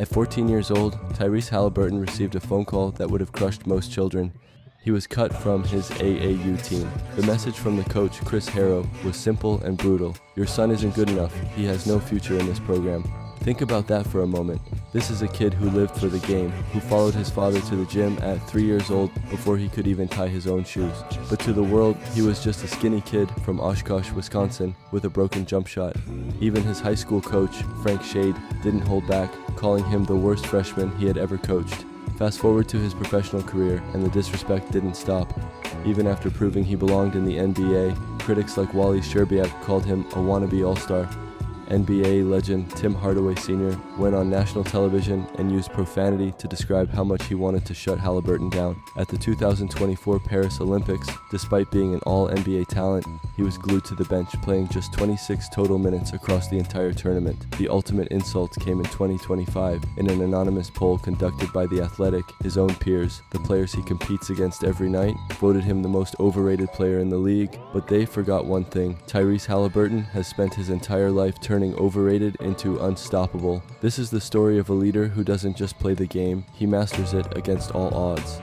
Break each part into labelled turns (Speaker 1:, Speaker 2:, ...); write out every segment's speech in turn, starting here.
Speaker 1: At 14 years old, Tyrese Haliburton received a phone call that would have crushed most children. He was cut from his AAU team. The message from the coach, Chris Harrow, was simple and brutal. Your son isn't good enough. He has no future in this program. Think about that for a moment. This is a kid who lived for the game, who followed his father to the gym at 3 years old before he could even tie his own shoes. But to the world, he was just a skinny kid from Oshkosh, Wisconsin, with a broken jump shot. Even his high school coach, Frank Shade, didn't hold back, calling him the worst freshman he had ever coached. Fast forward to his professional career, and the disrespect didn't stop. Even after proving he belonged in the NBA, critics like Wally Szczerbiak called him a wannabe all-star. NBA legend Tim Hardaway Sr. went on national television and used profanity to describe how much he wanted to shut Haliburton down. At the 2024 Paris Olympics, despite being an all-NBA talent, he was glued to the bench, playing just 26 total minutes across the entire tournament. The ultimate insult came in 2025 in an anonymous poll conducted by The Athletic. His own peers, the players he competes against every night, voted him the most overrated player in the league, but they forgot one thing. Tyrese Haliburton has spent his entire life turning overrated into unstoppable. This is the story of a leader who doesn't just play the game, he masters it against all odds.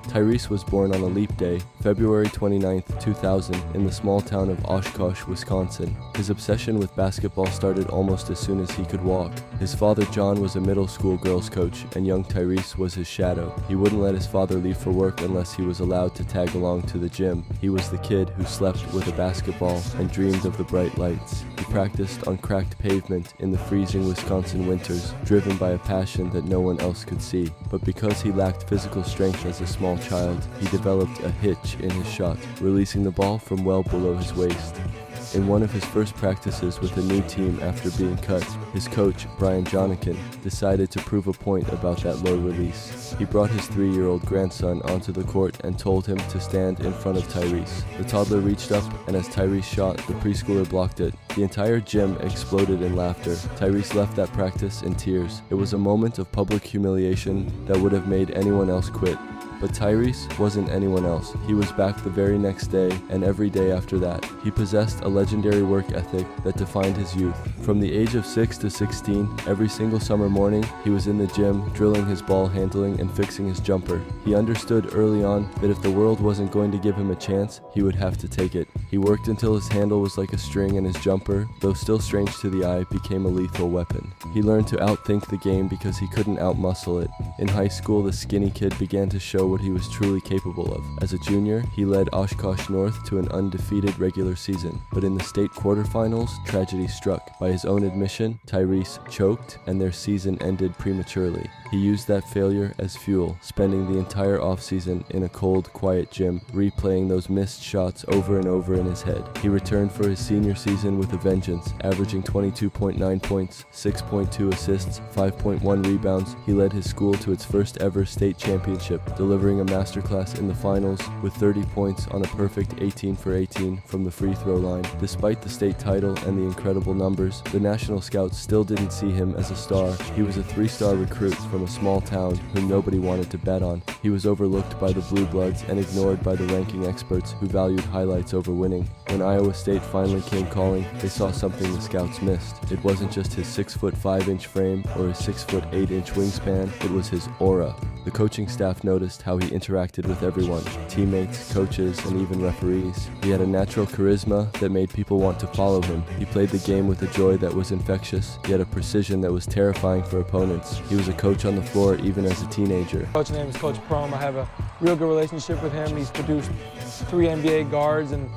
Speaker 1: Tyrese was born on a leap day, February 29, 2000, in the small town of Oshkosh, Wisconsin. His obsession with basketball started almost as soon as he could walk. His father John was a middle school girls coach, and young Tyrese was his shadow. He wouldn't let his father leave for work unless he was allowed to tag along to the gym. He was the kid who slept with a basketball and dreamed of the bright lights. He practiced on cracked pavement in the freezing Wisconsin winters, driven by a passion that no one else could see. But because he lacked physical strength as a small child, he developed a hitch in his shot, releasing the ball from well below his waist. In one of his first practices with a new team after being cut, his coach, Brian Jonikin, decided to prove a point about that low release. He brought his 3-year-old grandson onto the court and told him to stand in front of Tyrese. The toddler reached up, and as Tyrese shot, the preschooler blocked it. The entire gym exploded in laughter. Tyrese left that practice in tears. It was a moment of public humiliation that would have made anyone else quit. But Tyrese wasn't anyone else. He was back the very next day and every day after that. He possessed a legendary work ethic that defined his youth. From the age of 6 to 16, every single summer morning, he was in the gym drilling his ball handling and fixing his jumper. He understood early on that if the world wasn't going to give him a chance, he would have to take it. He worked until his handle was like a string and his jumper, though still strange to the eye, became a lethal weapon. He learned to outthink the game because he couldn't outmuscle it. In high school, the skinny kid began to show what he was truly capable of. As a junior, he led Oshkosh North to an undefeated regular season, but in the state quarterfinals, tragedy struck. By his own admission, Tyrese choked and their season ended prematurely. He used that failure as fuel, spending the entire offseason in a cold, quiet gym, replaying those missed shots over and over in his head. He returned for his senior season with a vengeance, averaging 22.9 points, 6.2 assists, 5.1 rebounds. He led his school to its first ever state championship, delivering a masterclass in the finals with 30 points on a perfect 18 for 18 from the free throw line. Despite the state title and the incredible numbers, the national scouts still didn't see him as a star. He was a 3-star recruit from a small town whom nobody wanted to bet on. He was overlooked by the Blue Bloods and ignored by the ranking experts who valued highlights over winning. When Iowa State finally came calling, they saw something the scouts missed. It wasn't just his 6'5" frame or his 6'8" wingspan, it was his aura. The coaching staff noticed how he interacted with everyone, teammates, coaches, and even referees. He had a natural charisma that made people want to follow him. He played the game with a joy that was infectious, yet a precision that was terrifying for opponents. He was a coach on the floor even as a teenager.
Speaker 2: Coach's name is Coach Prom. I have a real good relationship with him. He's produced 3 NBA guards, and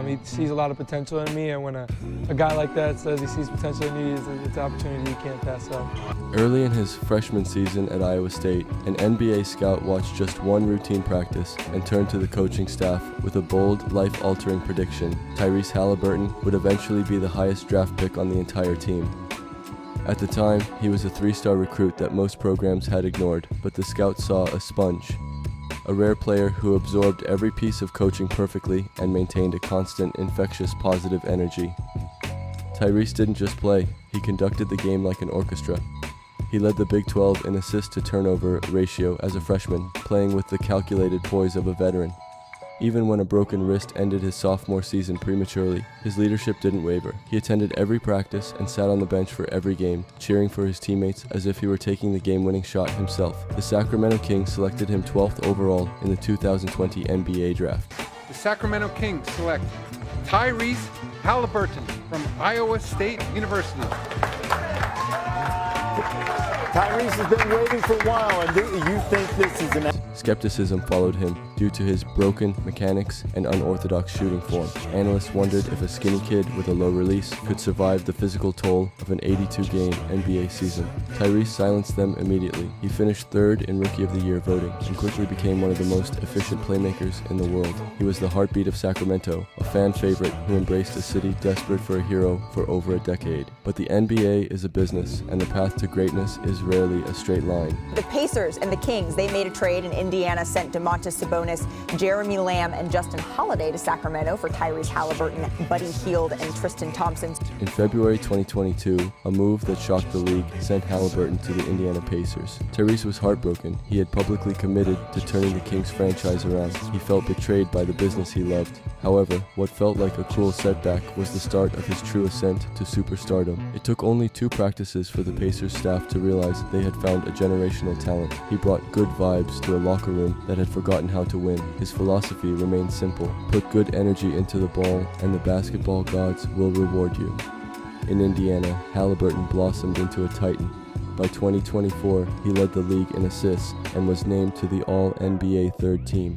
Speaker 2: he sees a lot of potential in me, and when a guy like that says he sees potential in you, it's an opportunity you can't pass up.
Speaker 1: Early in his freshman season at Iowa State, an NBA scout watched just one routine practice and turned to the coaching staff with a bold, life-altering prediction. Tyrese Haliburton would eventually be the highest draft pick on the entire team. At the time, he was a 3-star recruit that most programs had ignored, but the scouts saw a sponge. A rare player who absorbed every piece of coaching perfectly and maintained a constant, infectious, positive energy. Tyrese didn't just play, he conducted the game like an orchestra. He led the Big 12 in assist-to-turnover ratio as a freshman, playing with the calculated poise of a veteran. Even when a broken wrist ended his sophomore season prematurely, his leadership didn't waver. He attended every practice and sat on the bench for every game, cheering for his teammates as if he were taking the game-winning shot himself. The Sacramento Kings selected him 12th overall in the 2020 NBA Draft.
Speaker 3: The Sacramento Kings select Tyrese Haliburton from Iowa State University.
Speaker 4: Tyrese has been waiting for a while, and you think this is an...
Speaker 1: Skepticism followed him due to his broken mechanics and unorthodox shooting form. Analysts wondered if a skinny kid with a low release could survive the physical toll of an 82-game NBA season. Tyrese silenced them immediately. He finished third in Rookie of the Year voting and quickly became one of the most efficient playmakers in the world. He was the heartbeat of Sacramento, a fan favorite who embraced a city desperate for a hero for over a decade. But the NBA is a business, and the path to greatness is rarely a straight line.
Speaker 5: The Pacers and the Kings, they made a trade, and Indiana sent Domantas Sabonis, Jeremy Lamb, and Justin Holiday to Sacramento for Tyrese Haliburton, Buddy Hield, and Tristan Thompson.
Speaker 1: In February 2022, a move that shocked the league sent Haliburton to the Indiana Pacers. Tyrese was heartbroken. He had publicly committed to turning the Kings franchise around. He felt betrayed by the business he loved. However, what felt like a cruel setback was the start of his true ascent to superstardom. It took only 2 practices for the Pacers staff to realize they had found a generational talent. He brought good vibes to a locker room that had forgotten how to win. His philosophy remained simple: put good energy into the ball and the basketball gods will reward you. In Indiana, Haliburton blossomed into a titan. By 2024, he led the league in assists and was named to the All-NBA third team.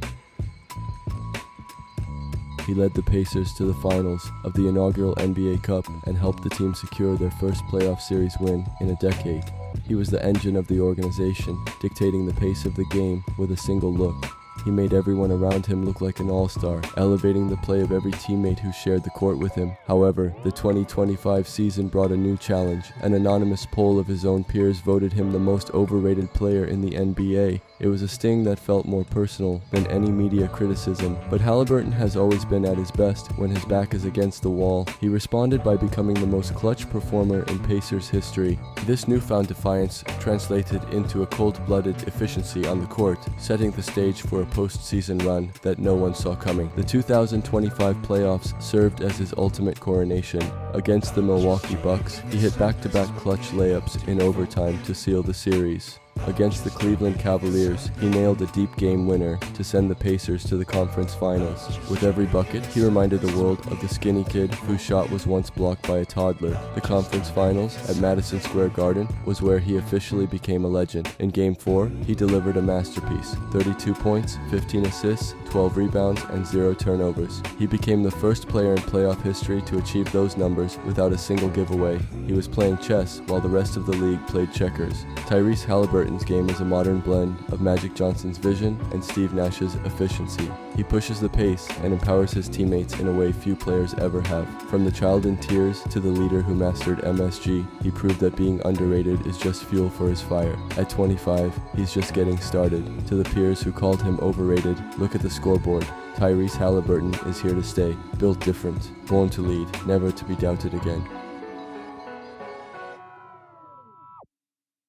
Speaker 1: He led the Pacers to the finals of the inaugural NBA Cup and helped the team secure their first playoff series win in a decade. He was the engine of the organization, dictating the pace of the game with a single look. He made everyone around him look like an all-star, elevating the play of every teammate who shared the court with him. However, the 2025 season brought a new challenge. An anonymous poll of his own peers voted him the most overrated player in the NBA. It was a sting that felt more personal than any media criticism, but Haliburton has always been at his best when his back is against the wall. He responded by becoming the most clutch performer in Pacers history. This newfound defiance translated into a cold-blooded efficiency on the court, setting the stage for a postseason run that no one saw coming. The 2025 playoffs served as his ultimate coronation. Against the Milwaukee Bucks, he hit back-to-back clutch layups in overtime to seal the series. Against the Cleveland Cavaliers, he nailed a deep game winner to send the Pacers to the conference finals. With every bucket, he reminded the world of the skinny kid whose shot was once blocked by a toddler. The conference finals at Madison Square Garden was where he officially became a legend. In Game 4, he delivered a masterpiece: 32 points, 15 assists, 12 rebounds, and 0 turnovers. He became the first player in playoff history to achieve those numbers without a single giveaway. He was playing chess while the rest of the league played checkers. Tyrese Haliburton's game is a modern blend of Magic Johnson's vision and Steve Nash's efficiency. He pushes the pace and empowers his teammates in a way few players ever have. From the child in tears to the leader who mastered MSG, he proved that being underrated is just fuel for his fire. At 25, he's just getting started. To the peers who called him overrated, look at the scoreboard. Tyrese Haliburton is here to stay, built different, born to lead, never to be doubted again.